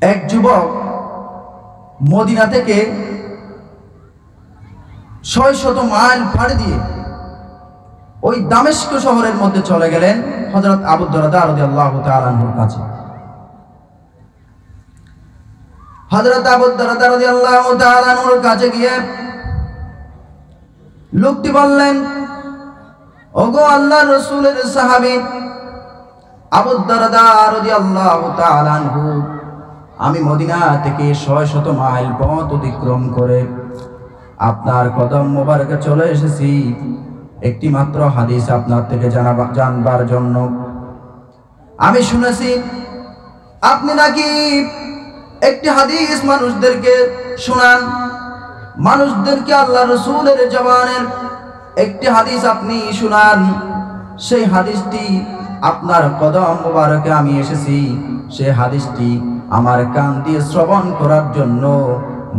এক যুবক মদিনা থেকে ৬০০ মাইল পাড়ি দিয়ে ওই দামেস্ক শহরের মধ্যে চলে গেলেন হযরত আবু দারদা রাদিয়াল্লাহু তাআলা আনহুর কাছে। হযরত আবু দারদা রাদিয়াল্লাহু তাআলা আনহুর কাছে গিয়ে লোকটি বললেন, ওগো আল্লাহর রাসূলের সাহাবী আবু দারদা রাদিয়াল্লাহু তাআলা আনহু, আমি মদিনা থেকে ৬০০ মাইল পথ অতিক্রম করে আপনার কদম মোবারকে চলে এসেছি একটি মাত্র হাদিস আপনার থেকে জানবার জন্য। আমি শুনেছি আপনি নাকি একটি হাদিস মানুষদেরকে শোনান, মানুষদেরকে আল্লাহ রাসূলের জবানের একটি হাদিস আপনি শোনান। সেই হাদিসটি আপনার কদম মোবারকে আমি এসেছি, সেই হাদিসটি আমার কান দিয়ে শ্রবণ করার জন্য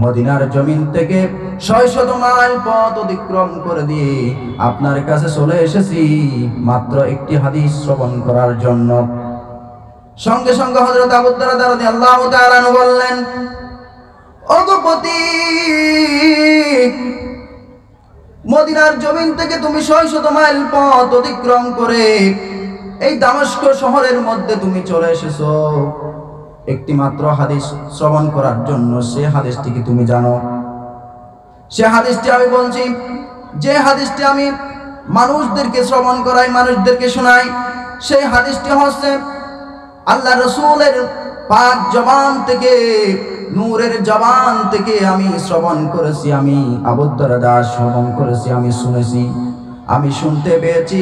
মদিনার জমিন থেকে ৬০০ মাইল পথ অতিক্রম করে দিয়ে আপনার কাছে চলে এসেছি মাত্র একটি হাদিস শ্রবণ করার জন্য। সঙ্গে সঙ্গে হযরত আবু দারদা রাদিয়াল্লাহু তাআলা আনহু বললেন, ওগো পথিক, মদিনার জমিন থেকে তুমি ৬০০ মাইল পথ অতিক্রম করে এই দামেস্ক শহরের মধ্যে তুমি চলে এসেছো একটি মাত্র হাদিস শ্রবণ করার জন্য। সে হাদিসটি কি তুমি জানো? সে হাদিসটি আমি বলছি, যে হাদিসটি আমি মানুষদেরকে শ্রবণ করাই, মানুষদেরকে শোনাই, সেই হাদিসটি হচ্ছে আল্লাহ রাসূলের পাক জবান থেকে, নূরের জবান থেকে আমি শ্রবণ করেছি, আমি আবু দারদা শ্রবণ করেছি, আমি শুনেছি, আমি শুনতে পেয়েছি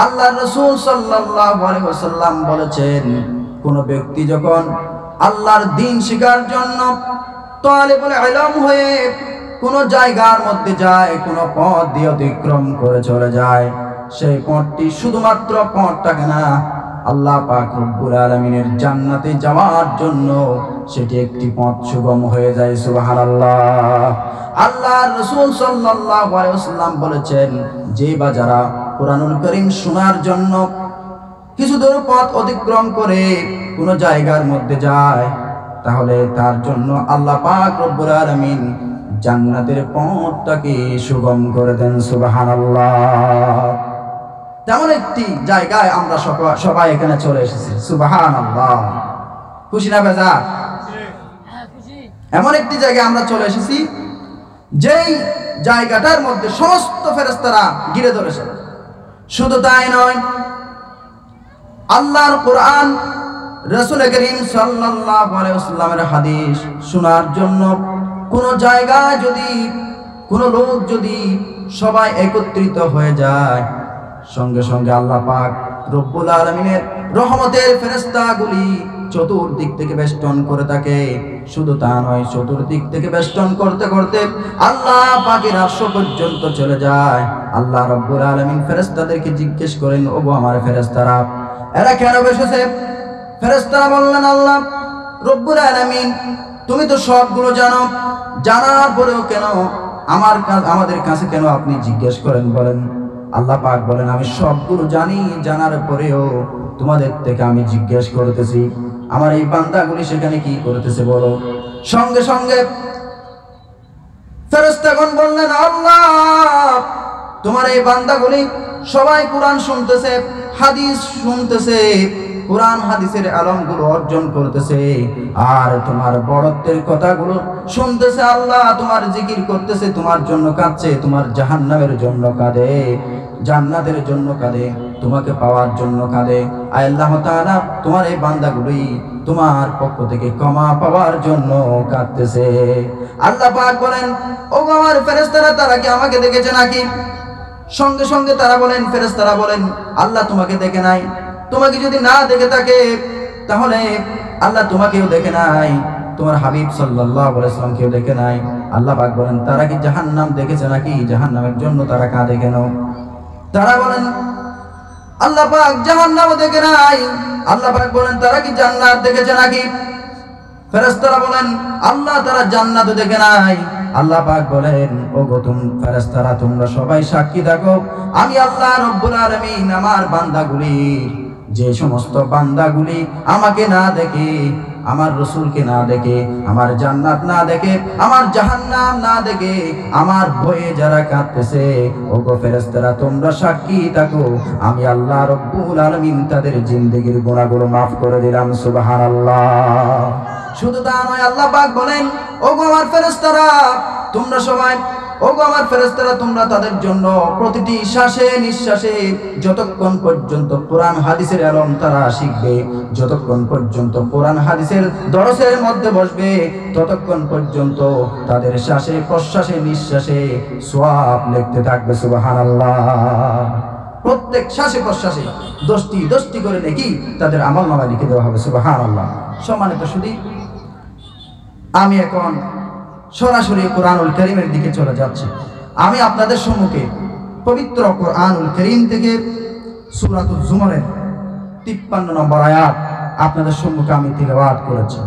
আল্লাহ রাসূল সাল্লাল্লাহু আলাইহি ওয়াসাল্লাম বলেছেন, কোন ব্যক্তি যখন আল্লাহর দ্বীন শিখার জন্য তালিবুল ইলম হয়ে কোন জায়গার মধ্যে যায়, কোন পথ দিয়ে অতিক্রম করে চলে যায়, সেই পথটি শুধুমাত্র পথটাকে না, আল্লাহ পাক রব্বুল আলামিনের জান্নাতে যাওয়ার জন্য সেটি একটি পথ সুগম হয়ে যায়। সুবহানাল্লাহ। আল্লাহর রাসূল সাল্লাল্লাহু আলাইহি ওয়াসাল্লাম বলেছেন, যে বা যারা কোরআনুল কারীম শোনার জন্য কিছু দূর পথ অতিক্রম করে কোন জায়গার মধ্যে যায়, তাহলে তার জন্য আল্লাহ পাক রব্বুল আলামিন জান্নাতের পথটাকে সুগম করে দেন। সুবহানাল্লাহ। তেমন একটি জায়গায় আমরা সবাই এখানে চলে এসেছি। সুবহানাল্লাহ। খুশি না বেজার? এমন একটি জায়গায় আমরা চলে এসেছি যেই জায়গাটার মধ্যে সমস্ত ফেরেশতারা ঘিরে ধরেছে। শুধু তাই নয়, আল্লাহর কোরআন, রাসূল করিম সাল্লাল্লাহু আলাইহি ওয়াসাল্লামের হাদিস শোনার জন্য কোন জায়গায় যদি কোন লোক যদি সবাই একত্রিত হয়ে যায়, সঙ্গে সঙ্গে আল্লাহ পাক রব্বুল আলামিনের রহমতের ফেরেশতাগুলি চতুর্দিক থেকে বেষ্টন করে থাকে। শুধু তা নয়, চতুর্দিক থেকে বেষ্টন করতে করতে আল্লাহ পাকের আরশ পর্যন্ত চলে যায়। আল্লাহ রব্বুল আলামিন ফেরেশতাদেরকে জিজ্ঞেস করেন, ওগো আমার ফেরেশতারা, এরা কেন বসেছে? ফেরেশতারা বললেন, আল্লাহ রব্বুল আলামিন, তুমি তো সবগুলো জানো, জানার পরেও কেন আমাদের কাছে কেন আপনি জিজ্ঞেস করেন? বলেন। আল্লাহ পাক বলেন, আমি সবগুলো জানি, জানার পরেও তোমাদের থেকে আমি জিজ্ঞেস করতেছি আমার এই বান্দাগুলি সেখানে কি করতেছে বলো। সঙ্গে সঙ্গে ফেরেশতাগণ বললেন, আল্লাহ তোমার এই বান্দাগুলি সবাই কোরআন শুনতেছে, হাদিস শুনতেছে, কোরআন হাদিসের আলমগুলো অর্জন করতেছে, আর তোমার বড়ত্বের কথাগুলো শুনতেছে। আল্লাহ তোমার জিকির করতেছে, তোমার জন্য কাঁদছে, তোমার জাহান্নামের জন্য কাঁদে, জান্নাতের জন্য কাঁদে, তোমাকে পাওয়ার জন্য কাঁদে। আয় আল্লাহ তাআলা, তোমার এই বান্দাগুলি তোমার পক্ষ থেকে ক্ষমা পাওয়ার জন্য কাঁদতেছে। আল্লাহ পাক বলেন, ও আমার ফেরেশতারা, তারা কি আমাকে দেখেছে নাকি? সঙ্গে সঙ্গে তারা বলেন, ফেরেশতারা বলেন, আল্লাহ তোমাকে দেখে নাই। তোমাকে যদি না দেখে থাকে তাহলে আল্লাহ তোমাকেও দেখে নাই, তোমার হাবিব সাল্লাল্লাহু আলাইহি ওয়াসাল্লামকেও দেখে নাই। আল্লাহ পাক বলেন, তারা কি জাহান্নাম দেখেছে নাকি? জাহান্নামের জন্য তারা কাঁদে কেন? তারা বলেন, আল্লাহ পাক জাহান্নামও দেখে নাই। আল্লাহ পাক বলেন, তারা কি জান্নাত দেখেছে নাকি? ফেরেশতারা বলেন, আল্লাহ তারা জান্নাতও দেখে নাই। আল্লাহ পাক বলেন, ওগো ফেরেশতারা, তোমরা সবাই সাক্ষী থাকো, আমি আল্লাহ রব্বুল আলামিন আমার বান্দাগুলির, যে সমস্ত বান্দাগুলি আমাকে না দেখে আমার রসুলকে না দেখে, আমার জান্নাত না দেখে, আমার জাহান্নাম না দেখে, আমার ভয়ে যারা কাঁদতেছে, ওগো ফেরেশতারা তোমরা সাক্ষী থাকো, আমি আল্লাহ রব্বুল আলামিন তাদের জিন্দেগির গুনাহগুলো মাফ করে দিলাম। সুবহানাল্লাহ। শুধু তা নয়, আল্লাহ পাক বলেন, ওগো আমার ফেরেশতারা তোমরা সবাই, ওগো আমার ফেরেশতারা তোমরা তাদের জন্য প্রতিটি শ্বাসে নিঃশ্বাসে যতক্ষণ পর্যন্ত কোরআন হাদিসের ইলম তারা শিখবে, যতক্ষণ পর্যন্ত কোরআন হাদিসের দরসের মধ্যে বসবে, ততক্ষণ পর্যন্ত তাদের শ্বাসে প্রশ্বাসে নিঃশ্বাসে সওয়াব লিখতে থাকবে। সুবহানাল্লাহ। প্রত্যেক শ্বাসে প্রশ্বাসে 10টি করে নেকি তাদের আমলনামায় লিখে দেওয়া হবে। সুবহানাল্লাহ। সম্মানিত শুধু আমি এখন সরাসরি কোরআনুল কারীমের দিকে চলে যাচ্ছি। আমি আপনাদের সম্মুখে পবিত্র কোরআনুল কারীম থেকে সূরাতুল জুমারের 53 নম্বর আয়াত আপনাদের সম্মুখে আমি তিলাওয়াত করেছি।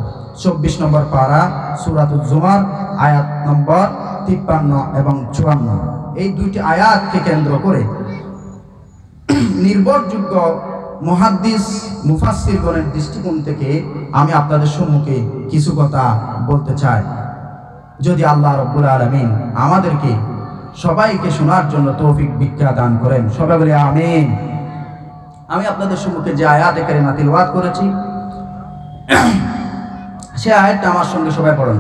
24 নম্বর পারা সূরাতুল জুমার আয়াত নম্বর 53 এবং 54, এই দুইটি আয়াতকে কেন্দ্র করে নির্ভরযোগ্য মুহাদ্দিস মুফাসসিরগণের দৃষ্টিকোণ থেকে আমি আপনাদের সম্মুখে কিছু কথা বলতে চাই। যদি আল্লাহ রাব্বুল আলামিন আমাদেরকে সবাইকে শোনার জন্য তৌফিক ভিক্ষা দান করেন, সবাই বলে আমিন। আমি আপনাদের সম্মুখে যে আয়াতে কারিমা তিলাওয়াত করেছি সে আয়াতটা আমার সঙ্গে সবাই পড়ুন।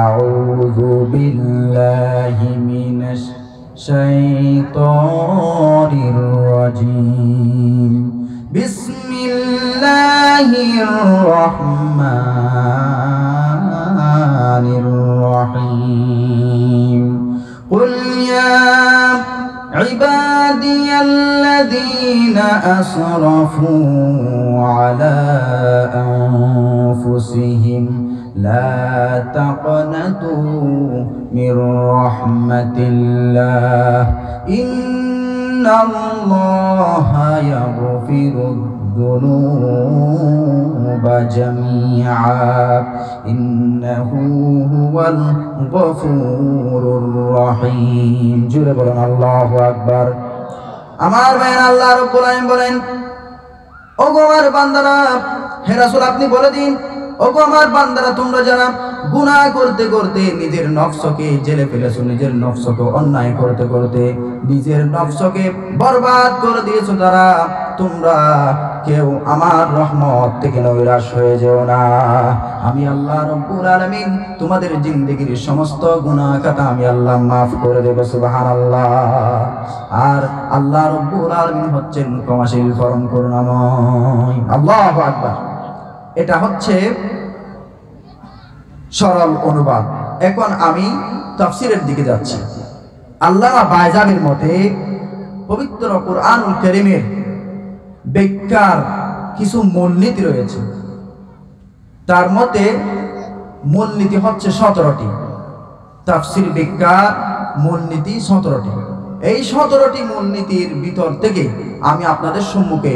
আউযু বিল্লাহি মিনাশ শাইতানির রাজিম। বিসমিল্লাহির রাহমানির রহিম। কুল ইয়া ইবাদিয়াল্লাযীনা আসরাফু আলা আনফুসিহিম লা তাকনাতু মির রাহমাতিল্লাহ ইন্নাল্লাহা ইয়াগফিরুদ যুনুবা জামিআ ইন্নাহু হুয়াল গফুরুর রহিম। জোরে বলেন আল্লাহু আকবার। আমার ভাইয়েরা, আল্লাহ রাব্বুল আলামিন বলেন, ওগো আমার বান্দারা, হে রাসূল আপনি বলে দিন, ওগো আমার বান্দারা তোমরা যারা গুনাহ করতে করতে নিজের নফসকে জেলে ফেলেছো, নিজের নফসকে অন্যায় করতে করতে নিজের নফসকে বরবাদ করে দিয়েছো, তারা তোমরা কেউ আমার রহমত থেকে নৈরাশ হয়ে যেও না। আমি আল্লাহ রাব্বুল আলামিন তোমাদের জিন্দেগির সমস্ত গুনাহ খাতা আমি আল্লাহ মাফ করে দেব। সুবহানাল্লাহ। আর আল্লাহ রাব্বুল আলামিন হচ্ছেন ক্ষমাশীল পরম করুণাময়। আল্লাহু আকবার। এটা হচ্ছে সরল অনুবাদ। এখন আমি তাফসীরের দিকে যাচ্ছি। আল্লামা বায়জাবির মতে পবিত্র কোরআনুল কারীমের ব্যাখ্যার কিছু মূলনীতি রয়েছে। তার মতে মূলনীতি হচ্ছে 17টি। তাফসীর ব্যাখ্যার মূলনীতি 17টি। এই 17টি মূলনীতির ভিতর থেকে আমি আপনাদের সম্মুখে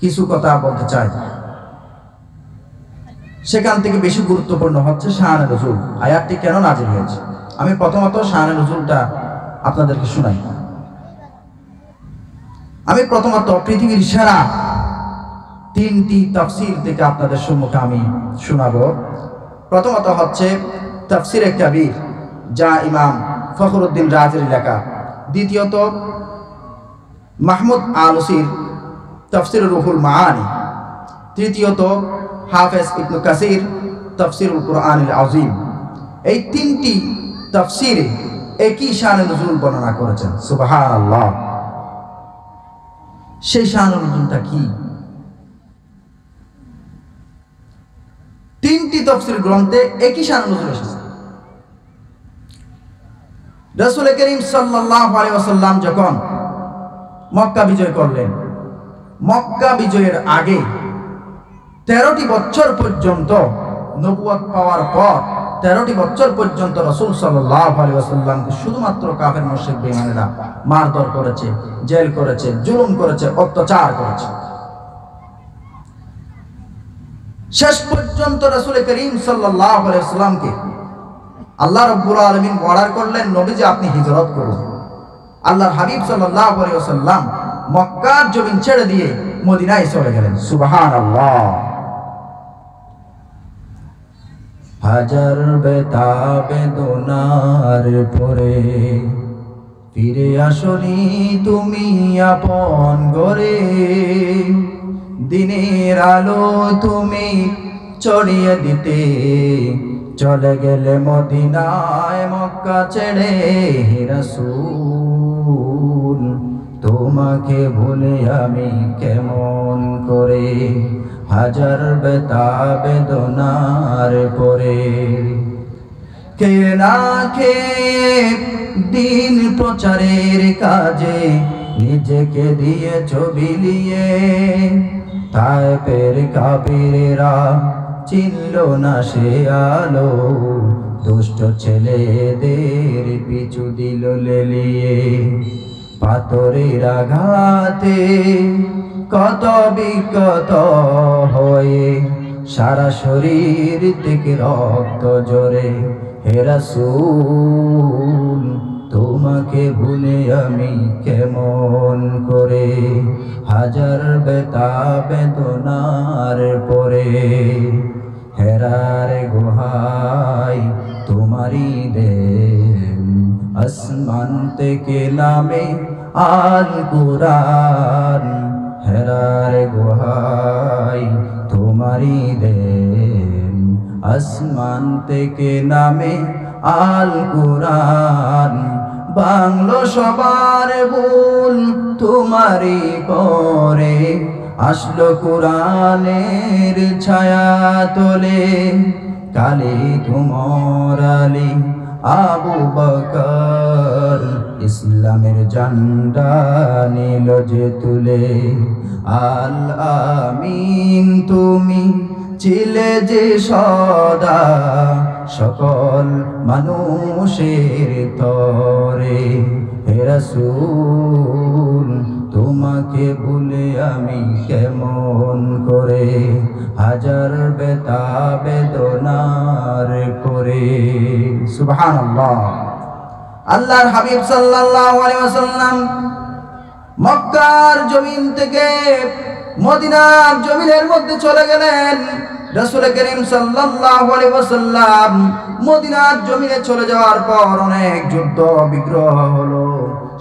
কিছু কথা বলতে চাই। সেখান থেকে বেশি গুরুত্বপূর্ণ হচ্ছে শানে নুজুল, আয়াতটি কেন নাজিল হয়েছে। আমি প্রথমত শানে নুজুলটা আপনাদেরকে শোনাই। আমি প্রথমত পৃথিবীর সেরা 3টি তাফসীর থেকে আপনাদের সম্মুখে আমি শোনাবো। প্রথমত হচ্ছে তাফসীরে কাবীর, যা ইমাম ফখরুদ্দিন রাজির লেখা। দ্বিতীয়ত মাহমুদ আলুসির তাফসীর রুহুল মাআনি। তৃতীয়ত হাফেজ ইবনে কাসির তাফসীরুল কুরআনিল আযীম। এই 3টি তাফসীরে একই শানে নুজুল বর্ণনা করেছেন। সুবহানাল্লাহ। সেই শানে নুজুলটা কি? 3টি তাফসীর গ্রন্থে একই শানে নুজুল এসেছে। রাসূল করিম সাল্লাল্লাহু আলাইহি ওয়াসাল্লাম যখন মক্কা বিজয় করলেন, মক্কা বিজয়ের আগে 13টি বছর পর্যন্ত নবুয়ত পাওয়ার পর 13টি বছর পর্যন্ত রাসূল সাল্লাল্লাহু আলাইহি ওয়াসাল্লামকে শুধুমাত্র কাফের মুশরিক বেঈমানেরা মারধর করেছে, জেল করেছে, জুলুম করেছে, অত্যাচার করেছে। শেষ পর্যন্ত রাসূল করিম সাল্লাল্লাহু আলাইহি ওয়াসাল্লামকে আল্লাহ রাব্বুল আলামিন অর্ডার করলেন, নবীজি আপনি হিজরত করুন। আল্লাহর হাবিব সাল্লাল্লাহু আলাইহি ওয়াসাল্লাম মক্কার জমিন ছেড়ে দিয়ে মদিনায় চলে গেলেন। সুবহানাল্লাহ। হাজার বেতা বেদনার পরে ফিরে আসনি তুমি আপন গরে। দিনের আলো তুমি ছড়িয়ে দিতে চলে গেলে মদিনায় মক্কা ছেড়ে হে রাসূল। তোমাকে ভুলে আমি কেমন করে, হাজার বেতা বেদনার পরে। কে না খেয়ে দিন প্রচারের কাজে নিজেকে দিয়েছ বিলিয়ে, তায়েফের কাফিরেরা চিনল না সে আলো, দুষ্ট ছেলেদের পিছু দিল লেলিয়ে। পাথরের আঘাতে কত বিকত হয়ে সারা শরীর থেকে রক্ত ঝরে। হে রাসূল তোমাকে ভুলে আমি কেমন করে, হাজার বেতা বেদনার পরে। হেরার গুহায় তোমারি দেন, আসমান থেকে নামে আল কুরআন। হেরার গুহায় তোমারি দেন, আসমান থেকে নামে আল কুরআন। বাংলো সবার ভুল তোমারি করে, আসলো কুরআনের ছায়া তোলে। কালে তোমার আলী আবু বকর, ইসলামের ঝান্ডা নিল যে তুলে। আল আমিন তুমি ছিলে যে সদা সকল মানুষের তরে। হে রাসূল তোমাকে ভুলে আমি কেমন করে, হাজার বেতা বেদনার করে। সুবহানাল্লাহ। আল্লাহর হাবিব সাল্লাল্লাহু আলাইহি ওয়াসাল্লাম মক্কার জমিন থেকে মদিনার জমিনের মধ্যে চলে গেলেন। রাসূল করিম সাল্লাল্লাহু আলাইহি ওয়াসাল্লাম মদিনার জমিনে চলে যাওয়ার পর অনেক যুদ্ধ বিগ্রহ হলো।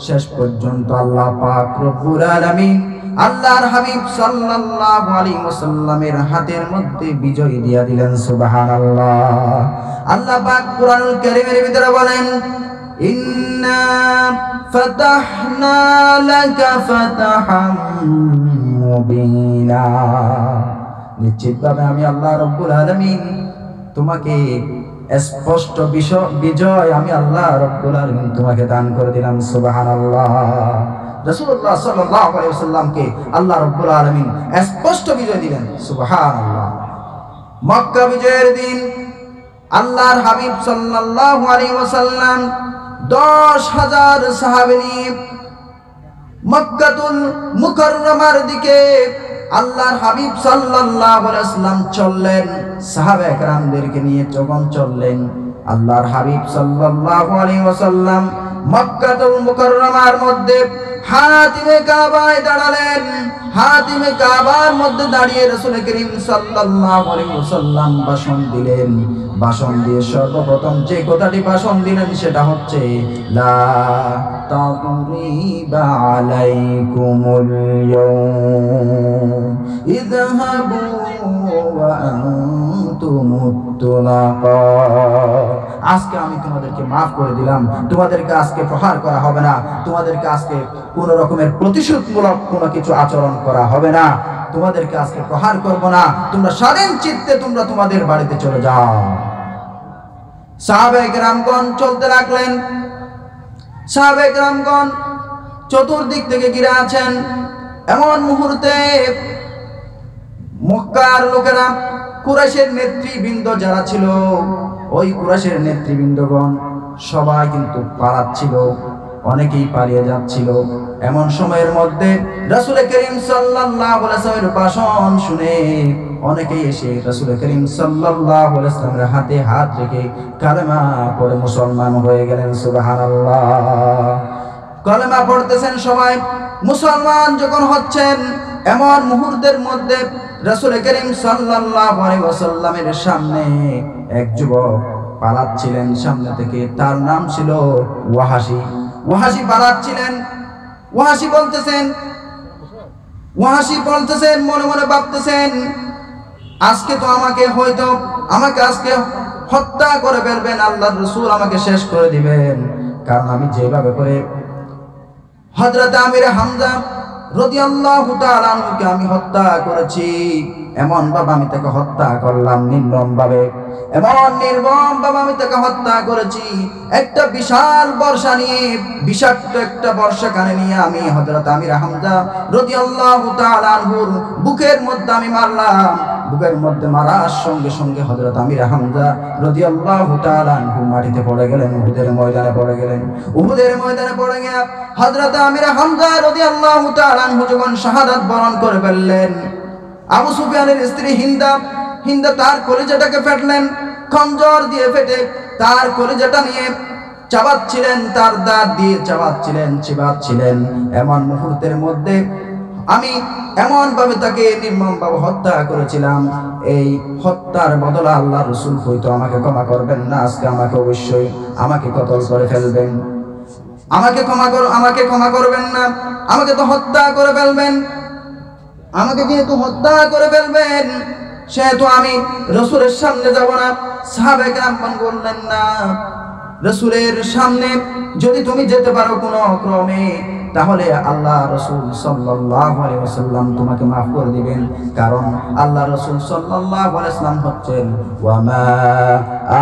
শেষ পর্যন্ত আল্লাহ পাক রব্বুল আলামিন আল্লাহর হাবিব সাল্লাল্লাহু আলাইহি ওয়াসাল্লামের হাতের মধ্যে বিজয় দিয়া দিলেন। সুবহানাল্লাহ। আল্লাহ পাক কুরআনুল কারীমের ভিতরে বলেন, ইন্না ফাতাহনা লাকা ফাতাহাম মুবিনা। নিশ্চিতভাবে আমি আল্লাহ রব্বুল আলামিন তোমাকে স্পষ্ট বিজয় আমি আল্লাহ রব্বুল আলামিন তোমাকে দান করে দিলাম। সুবহানাল্লাহ। রাসূলুল্লাহ সাল্লাল্লাহু আলাইহি ওয়াসাল্লামকে আল্লাহ রব্বুল আলামিন স্পষ্ট বিজয় দিলেন। সুবহানাল্লাহ। মক্কা বিজয়ের দিন আল্লাহর হাবিব সাল্লাল্লাহু আলাইহি ওয়াসাল্লাম 10,000 সাহাবী নিয়ে মক্কাতুল মুকাররমার দিকে আল্লাহর হাবিব সাল্লাল্লাহু আলাইহি ওয়াসাল্লাম চললেন। সাহাবায়ে কেরামদেরকে নিয়ে যখন চললেন, আল্লাহর হাবিব সাল্লাল্লাহু আলাইহি ওয়াসাল্লাম মক্কাতুল মুকাররমার মধ্যে হাতিমে কাবায় দাঁড়ালেন। হাতিমে কাবার মধ্যে দাঁড়িয়ে রাসূল করিম সাল্লাল্লাহু আলাইহি ওয়াসাল্লাম ভাষণ দিলেন। ভাষণ দিয়ে সর্বপ্রথম যে কথাটি ভাষণ দিলেন সেটা হচ্ছে, লা তাদরিবা আলাইকুমুল ইয়াওম ইযহাবু ওয়া আনতুমুত তুলাকা। আজকে আমি তোমাদেরকে মাফ করে দিলাম, তোমাদেরকে আজকে প্রহার করা হবে না, তোমাদেরকে আজকে কোন রকমের প্রতিশোধমূলক কোনো কিছু আচরণ করা হবে না, তোমাদেরকে আজকে প্রহার করব না, তোমরা স্বাধীন চিত্তে তোমরা তোমাদের বাড়িতে চলে যাও। সাহাবায়ে কেরামগণ চলতে লাগলেন। সাহাবায়ে কেরামগণ চতুর্দিক থেকে ঘিরে আছেন। এমন মুহূর্তে মক্কার লোকেরা, কুরাইশের নেতৃবৃন্দ যারা ছিল, ওই কুরাইশের নেতৃবৃন্দগণ সবাই কিন্তু পালাচ্ছিল, অনেকেই পালিয়ে যাচ্ছিল। এমন সময়ের মধ্যে রাসূল করিম সাল্লাল্লাহু আলাইহি ওয়াসাল্লামের ভাষণ শুনে অনেকেই এসে রাসূল করিম সাল্লাল্লাহু আলাইহি ওয়াসাল্লামের হাতে হাত রেখে কালেমা পড়ে মুসলমান হয়ে গেলেন। সুবহানাল্লাহ। কালেমা পড়তেছেন সবাই, মুসলমান যখন হচ্ছেন, এমন মুহূর্তের মধ্যে রাসূল করিম সাল্লাল্লাহু আলাইহি ওয়াসাল্লামের সামনে এক যুবক পালাচ্ছিলেন সামনে থেকে, তার নাম ছিল ওয়াহাশী। ওয়াহাশী পালাচ্ছিলেন। ওয়াহাশী বলতেছেন মনে মনে ভাবতেছেন, আজকে তো আমাকে আজকে হত্যা করে ফেলবেন, আল্লাহর রাসূল আমাকে শেষ করে দিবেন। কারণ আমি যেভাবে করে হযরত আমির হামজা রাদিয়াল্লাহু তাআলা আনহুকে আমি হত্যা করেছি, এমন ভাবে আমি তাকে হত্যা করলাম, নির্মম ভাবে আমি তাকে হত্যা করেছি। একটা বিশাল বর্ষা নিয়ে, বিষাক্ত একটা বর্ষা কানে নিয়ে আমি হযরত আমির হামজা রাদিয়াল্লাহু তাআলা আনহুর বুকের মধ্যে আমি মারলাম। বুকের মধ্যে মারার সঙ্গে সঙ্গে হযরত আমির হামজা রাদিয়াল্লাহু তাআলা আনহু মাটিতে পড়ে গেলেন, উহুদের ময়দানে পড়ে গেলেন। উহুদের ময়দানে পড়ে গিয়ে হযরত আমির হামজা রাদিয়াল্লাহু তাআলা আনহু যখন শাহাদাত বরণ করে ফেললেন, আবু সুফিয়ানের স্ত্রী হিন্দা তার কলিজাটাকে ফেটলেন, খঞ্জর দিয়ে ফেটে তার কলিজাটা নিয়ে চাবাচ্ছিলেন, তার দাঁত দিয়ে চিবাচ্ছিলেন। এমন মুহূর্তের মধ্যে আমি এমন ভাবে তাকে নির্মম ভাবে হত্যা করেছিলাম। এই হত্যার বদলে আল্লাহর রাসূল হয়তো আমাকে ক্ষমা করবেন না, আজকে অবশ্যই আমাকে কতল করে ফেলবেন। আমাকে ক্ষমা করবেন না, আমাকে তো হত্যা করে ফেলবেন। আমাকে যেহেতু হত্যা করে ফেলবেন, সেহেতু আমি রাসূলের সামনে যাব না। সাহাবায়ে কেরাম বললেন, না, রাসূলের সামনে যদি তুমি যেতে পারো কোনো ক্রমে, তাহলে আল্লাহ রাসূল সাল্লাল্লাহু আলাইহি ওয়াসাল্লাম তোমাকে maaf করে দিবেন। কারণ আল্লাহ রাসূল সাল্লাল্লাহু আলাইহি ওয়াসাল্লাম হচ্ছেন ওয়া মা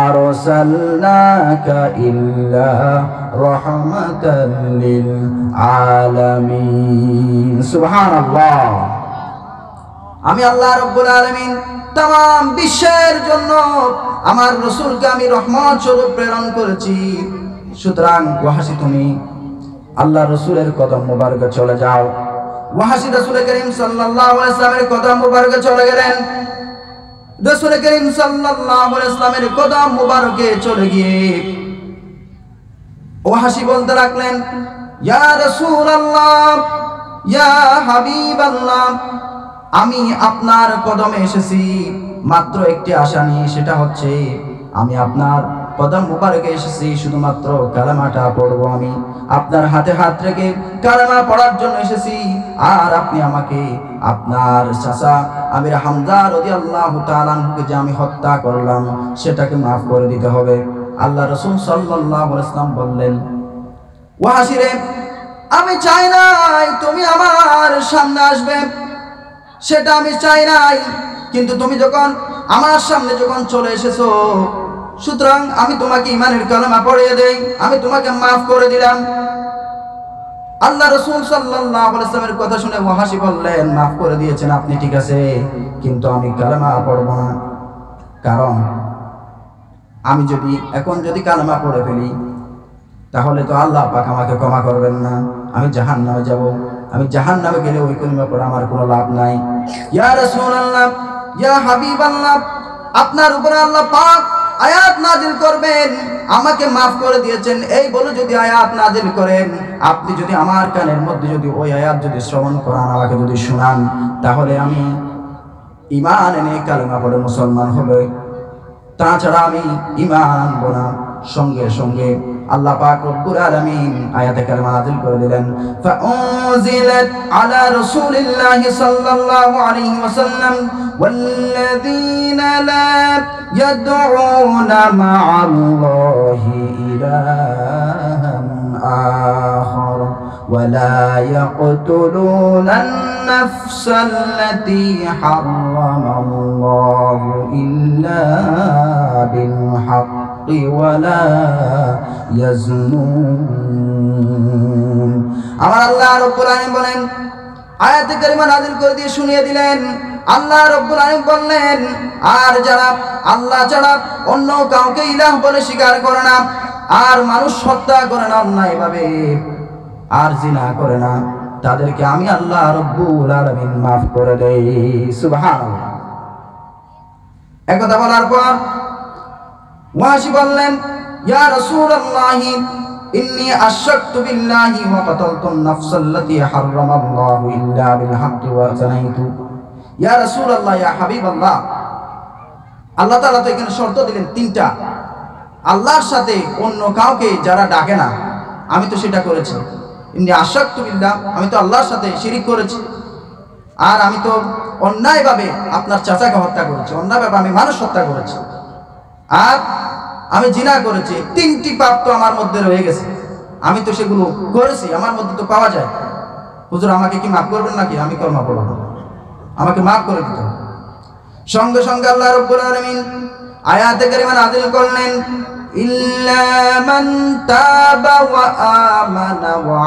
আরসালনাকা ইল্লা রাহমাতাল লিল আলামিন। সুবহানাল্লাহ। আমি আল্লাহ রাব্বুল আলামিন तमाम বিশ্বের জন্য আমার রাসূলকে আমি রহমত স্বরূপ প্রেরণ করেছি। সুতরাং ওয়াহাশী তুমি আল্লাহ রাসূলের কদম মোবারকে চলে যাও। ওয়াহাশী রাসূল করিম সাল্লাল্লাহু আলাইহি ওয়াসাল্লামের কদম মোবারকে চলে গেলেন। রাসূল করিম সাল্লাল্লাহু আলাইহি ওয়াসাল্লামের কদম মোবারকে চলে গিয়ে ওয়াহাশী বলতে লাগলেন, ইয়া রাসূলুল্লাহ, ইয়া হাবিবাল্লাহ, আমি আপনার কদমে এসেছি মাত্র একটি আশা নিয়ে, সেটা হচ্ছে আমি আপনার কদম মুবারকে এসেছি শুধুমাত্র কালেমাটা পড়বো। আমি আপনার হাতে হাত রেখে কালেমা পড়ার জন্য এসেছি। আর আপনি আমাকে আপনার চাচা আমির হামজা রাদিয়াল্লাহু তাআলা আনহুকে যে আমি হত্যা করলাম, সেটাকে maaf করে দিতে হবে। আল্লাহ রাসূল সাল্লাল্লাহু আলাইহি ওয়াসাল্লাম বললেন, ওয়াহাশী রে, আমি চাই নাই তুমি আমার সামনে আসবে, সেটা আমি চাই নাই, কিন্তু তুমি যখন আমার সামনে চলে এসেছো, সুতরাং আমি তোমাকে ঈমানের কালেমা পড়িয়ে দেই, আমি তোমাকে maaf করে দিলাম। আল্লাহ রাসূল সাল্লাল্লাহু আলাইহি ওয়াসাল্লামের কথা শুনে ওয়াহাশী বললেন, maaf করে দিয়েছেন আপনি, ঠিক আছে, কিন্তু আমি কালেমা পড়ব না। কারণ আমি যদি কালেমা পড়ে ফেলি, তাহলে তো আল্লাহ পাক আমাকে ক্ষমা করবেন না, আমি জাহান্নামে যাব। আমি জাহান্নামে গেলে ওই কালেমা পড়ে আমার কোনো লাভ নাই। ইয়া রাসূলুল্লাহ, ইয়া হাবিবাল্লাহ, আপনার উপরে আল্লাহ পাক আয়াত নাযিল করবেন, আমাকে maaf করে দিয়েছেন এই বলে যদি আয়াত নাযিল করেন, আপনি যদি আমার কানের মধ্যে ওই আয়াত শ্রবণ করান, আমাকে শোনান, তাহলে আমি ঈমান এনে কালেমা পড়ে মুসলমান হবে, তাছাড়া আমি ঈমান আনবো না। সঙ্গে সঙ্গে আল্লাহ পাক রব্বুল আলামিন আয়াতে কারিমা নাযিল করে দিলেন, ফাউজিলাত আলা রাসূলিল্লাহি সাল্লাল্লাহু আলাইহি ওয়াসাল্লাম ওয়াল্লাযীনা লা ইয়াদউনা মা'আল্লাহি ইলাহান আখার ওয়া লা ইয়াকতুলুনা আন-নাফসাল্লাতী হারামাল্লাহু ইল্লা বিল হক ওয়ালা ইয়াজনুন। আমার আল্লাহ রাব্বুল আলামিন বলেন, আয়াতে কারিমা নাযিল করে দিয়ে শুনিয়ে দিলেন। আল্লাহ রাব্বুল আলামিন বললেন, আর যারা আল্লাহ ছাড়া অন্য কাউকে ইলাহ বলে স্বীকার করে না, আর মানুষ হত্যা করে না অন্যায়ভাবে, আর জিনা করে না, তাদেরকে আমি আল্লাহ রাব্বুল আলামিন maaf করে দেই। সুবহানাল্লাহ। একথা বলার পর ওয়াহাশী বললেন, ইয়া রাসূলুল্লাহ, ইন্নী আশরাকতু বিল্লাহি ওয়া কাতালতু আন-নাফসাল্লাতী হারামাল্লাহু ইল্লা বিল হাক্কি ওয়া যানাইতু। ইয়া রাসূলুল্লাহ, ইয়া হাবিবাল্লাহ, আল্লাহ তাআলা তো এখানে শর্ত দিলেন তিনটা, আল্লাহর সাথে অন্য কাউকে যারা ডাকে না, আমি তো সেটা করেছি, ইন্নী আশরাকতু বিল্লাহ, আমি তো আল্লাহর সাথে শিরিক করেছি, আর আমি তো অন্যায়ভাবে আপনার চাচাকে হত্যা করেছি, অন্যায়ভাবে আমি মানুষ হত্যা করেছি, আর আমি জিনা করেছি। তিনটি পাপ তো আমার মধ্যে রয়ে গেছে, আমি তো সেগুলো করেছি, আমার মধ্যে তো পাওয়া যায়। হুজুর আমাকে কি মাফ করবেন নাকি? আমি কলমা পড়ব, আমাকে মাফ করে দিতে হবে। সঙ্গে সঙ্গে আল্লাহ রাব্বুল আলামিন আয়াতে কারিমা নাযিল করলেন, ইল্লা মান তাবা ওয়া আমানা ওয়া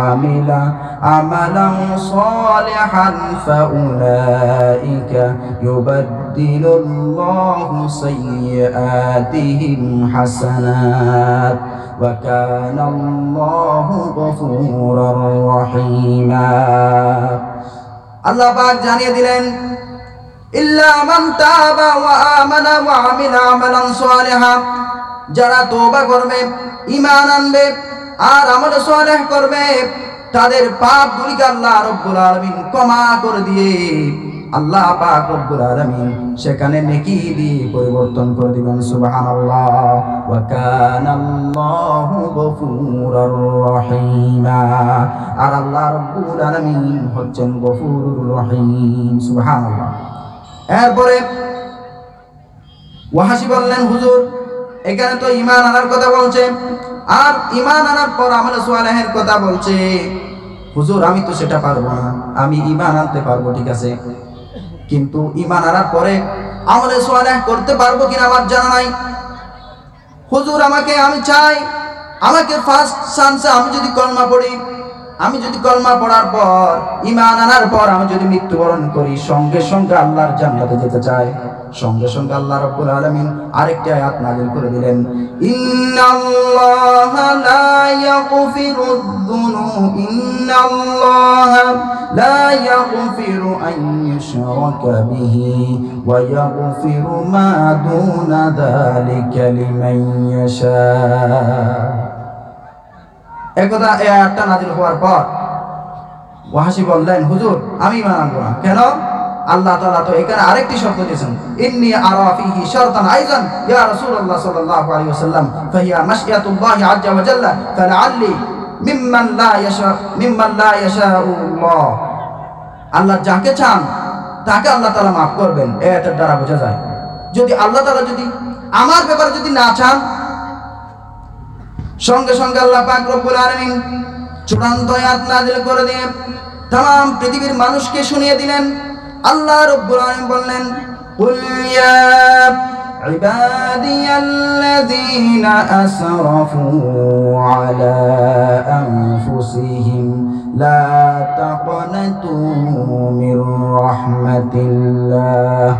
আমিলা আমালান সালিহান ফাউলাইকা ইউবাদদিলুল্লাহু সাইয়্যাতিহিম হাসানাত ওয়া কানাল্লাহু গফুরার রহিমা। আল্লাহ পাক জানিয়ে দিলেন, ইল্লা মান তাবা ওয়া আমানা ওয়া আমিলা আমালান সালিহা, যারা তওবা করবে, ঈমান আনবে আর আমল সালেহ করবে, তাদের পাপগুলিকে আল্লাহ রাব্বুল আলামিন ক্ষমা করে দিয়ে আল্লাহ পাক রব্বুল আলামিন সেখানে নেকি দিয়ে পরিবর্তন করে দিবেন। সুবহানাল্লাহ। ওয়া কানাল্লাহু গফুরার রহিমা, আর আল্লাহ রব্বুল আলামিন হচ্ছেন গফুরুর রহিম। সুবহানাল্লাহ। এরপরে ওয়াহাশি বললেন, হুজুর এখানে তো ঈমান আনার কথা বলছে, আর ঈমান আনার পর আমল সালেহের কথা বলছে, হুজুর আমি তো সেটা পারবো না। আমি ঈমান আনতে পারবো ঠিক আছে, কিন্তু ঈমান আনার পরে আমলে সালেহ করতে পারবো কিনা আমার জানা নাই। হুজুর আমি চাই আমাকে ফার্স্ট চান্সে আমি যদি কলমা পড়ি, আমি যদি কলমা পড়ার পর ঈমান আনার পর আমি যদি মৃত্যুবরণ করি, সঙ্গে সঙ্গে আল্লাহর জান্নাতে যেতে চাই। সঙ্গে সঙ্গে আল্লাহ রাব্বুল আলামিন আরেকটি আয়াত নাযিল করে দিলেন, ইন্নাল্লাহা লা ইয়াগফিরু আন ইউশরাকা বিহি ওয়া ইয়াগফিরু মা দুনা যালিকা লিমান ইয়াশা। একদা এই আয়াতটা নাযিল হওয়ার পর ওয়াহাশি বললেন, হুজুর আমি ঈমান আনবো না। কেন? আল্লাহ তাআলা তো এখানে আরেকটি শর্ত দিয়েছেন, ইন্নী আরা ফীহি শারতান আইযান ইয়া রাসূলুল্লাহ সাল্লাল্লাহু আলাইহি ওয়াসাল্লাম ফাহিয়া মাশইয়াতুল্লাহি আযজা ওয়া জাল্লা ফালাআল্লি মিম্মান লা ইয়াশাউল্লাহ। আল্লাহ যাকে চান তাকে আল্লাহ তাআলা মাফ করবেন, এটার দ্বারা বোঝা যায় যদি আল্লাহ তাআলা যদি আমার ব্যাপারে যদি না চান। সঙ্গে সঙ্গে আল্লাহ পাক রব্বুল আলামিন চূড়ান্ত আয়াত নাযিল করে দিয়ে तमाम পৃথিবীর মানুষকে শুনিয়ে দিলেন। আল্লাহ রাব্বুল আলামিন বললেন, কুল ইয়া ইবাদিয়াল্লাযীনা আসরাফু আলা আনফুসিহিম লা তাকনাতু মির রাহমাতিল্লাহ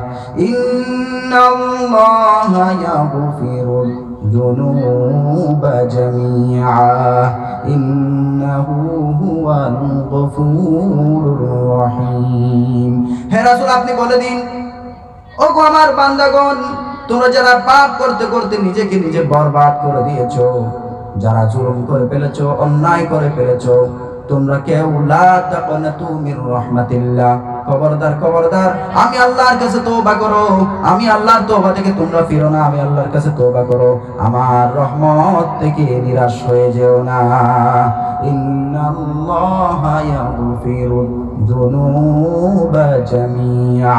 ইন্নাল্লাহা ইয়াগফিরুয যুনুবা জামিআ ইন্নাহু হুয়াল গফুরুর রহিম। হে রাসূল আপনি বলে দিন, ওগো আমার বান্দাগণ, তোমরা যারা পাপ করতে করতে নিজেকে নিজে বরবাদ করে দিয়েছো, যারা জুলুম করে ফেলেছো, অন্যায় করে ফেলেছো, তোমরা কেউ লা তাকনাতু মির রাহমাতিল্লাহ, খবরদার খবরদার আমি আল্লাহর কাছে তওবা করো। আমি আল্লাহর তওবা থেকে তোমরা ফিরো না, আমি আল্লাহর কাছে তওবা করো, আমার রহমত থেকে নিরাশ হয়ে যেও না। ইন্নাল্লাহা ইয়াগফিরুয যুনুবা জামিআ,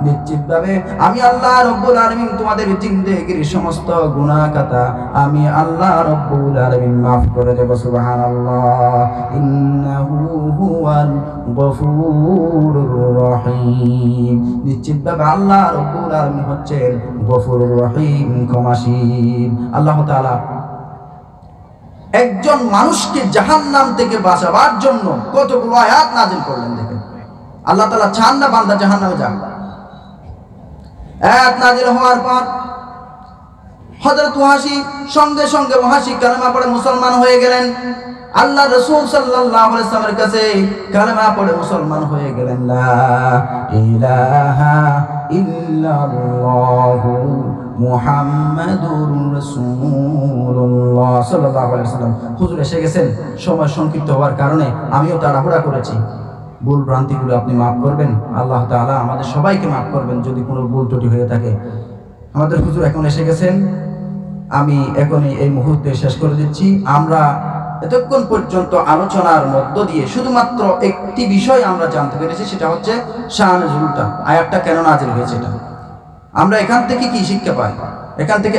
নিশ্চিতভাবে আমি আল্লাহ রাব্বুল আলামিন তোমাদের জিন্দেগীর সমস্ত গুনাহ খাতা আমি আল্লাহ রাব্বুল আলামিন maaf করে দেব। সুবহানাল্লাহ। ইন্নাহু হুয়াল গফুরুর রহিম, নিশ্চিতভাবে আল্লাহ রাব্বুল আলামিন হচ্ছেন গফুরুর রহিম, ক্ষমাশীল। আল্লাহ তাআলা একজন মানুষকে জাহান্নাম থেকে বাঁচাবার জন্য কতগুলো আয়াত নাযিল করলেন। দেখেন আল্লাহ তাআলা চান না বান্দা জাহান্নামে যাক। আয়াত নাযিল হওয়ার পর হযরত ওয়াহাশি সঙ্গে সঙ্গে ওয়াহাশি কালেমা পড়ে মুসলমান হয়ে গেলেন। আল্লাহ রাসূল সাল্লাল্লাহু আলাইহি ওয়াসাল্লামের কাছে কালেমা পড়ে মুসলমান হয়ে গেলেন। লা ইলাহা ইল্লাল্লাহু মুহাম্মাদুর রাসূলুল্লাহ সাল্লাল্লাহু আলাইহি ওয়াসাল্লাম। হুজুর এসে গেছেন, সময় সংক্ষিপ্ত হওয়ার কারণে আমিও তাড়াহুড়া করেছি। ভুল ভ্রান্তিগুলো আপনি মাফ করবেন। আল্লাহ তাআলা আমাদের সবাইকে মাফ করবেন যদি কোনো ভুল ত্রুটি হয়ে থাকে। আমাদের হুজুর এখন এসে গেছেন, আমি এখনই এই মুহূর্তে শেষ করে দিচ্ছি। আমরা এতক্ষণ পর্যন্ত আলোচনার মধ্য দিয়ে শুধুমাত্র একটি বিষয় আমরা জানতে পেরেছি, সেটা হচ্ছে শান নজুলটা, আয়াতটা কেন নাজিল হয়েছে। এটা আমরা এখান থেকে কি শিক্ষা পাই? এখান থেকে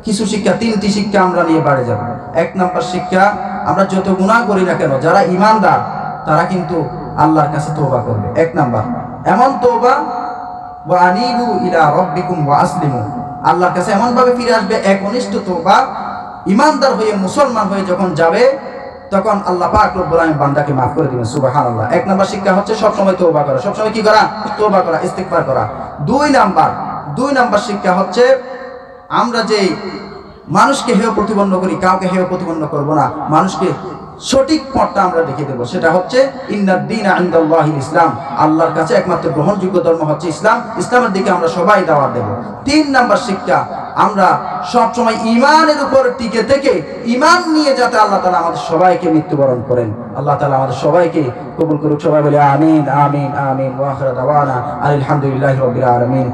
কিছু শিক্ষা, তিনটি শিক্ষা আমরা নিয়ে বাড়ি যাব। এক নম্বর শিক্ষা, আমরা যত গুনাহ করি না কেন, যারা ঈমানদার তারা কিন্তু আল্লাহর কাছে তওবা করবে। এক নাম্বার এমন তওবা, ওয়া আনিবু ইলা রাব্বিকুম ওয়া আসলিমু, আল্লাহর কাছে এমন ভাবে ফিরে আসবে, একনিষ্ঠ তওবা, ঈমানদার হয়ে মুসলমান হয়ে যখন যাবে তখন আল্লাহ পাক রব্বুল আলামিন বান্দাকে maaf করে দিবেন। সুবহানাল্লাহ। এক নাম্বার শিক্ষা হচ্ছে সব সময় তওবা করা, সব সময় কি করা? তওবা করা, ইস্তিগফার করা। দুই নাম্বার শিক্ষা হচ্ছে আমরা যে মানুষকে হেয় প্রতিপন্ন করি, কাউকে হেয় প্রতিপন্ন করব না, মানুষকে সঠিক পথটা আমরা দেখিয়ে দেব। সেটা হচ্ছে ইন্নাদ দীনা ইনদাল্লাহিল ইসলাম, আল্লাহর কাছে একমাত্র গ্রহণযোগ্য ধর্ম হচ্ছে ইসলাম, ইসলামের দিকে আমরা সবাই দাওয়াত দেব। 3 নাম্বার শিক্ষা, আমরা সব সময় ঈমানের উপর টিকে থেকে ঈমান নিয়ে যাতে আল্লাহ তাআলা আমাদের সবাইকে মৃত্যুবরণ করেন। আল্লাহ তাআলা আমাদের সবাইকে কবুল করুক। সবাই বলে আমিন আমিন আমিন। ওয়া আখিরু দাওয়ানা আলহামদুলিল্লাহি রাব্বিল আলামিন।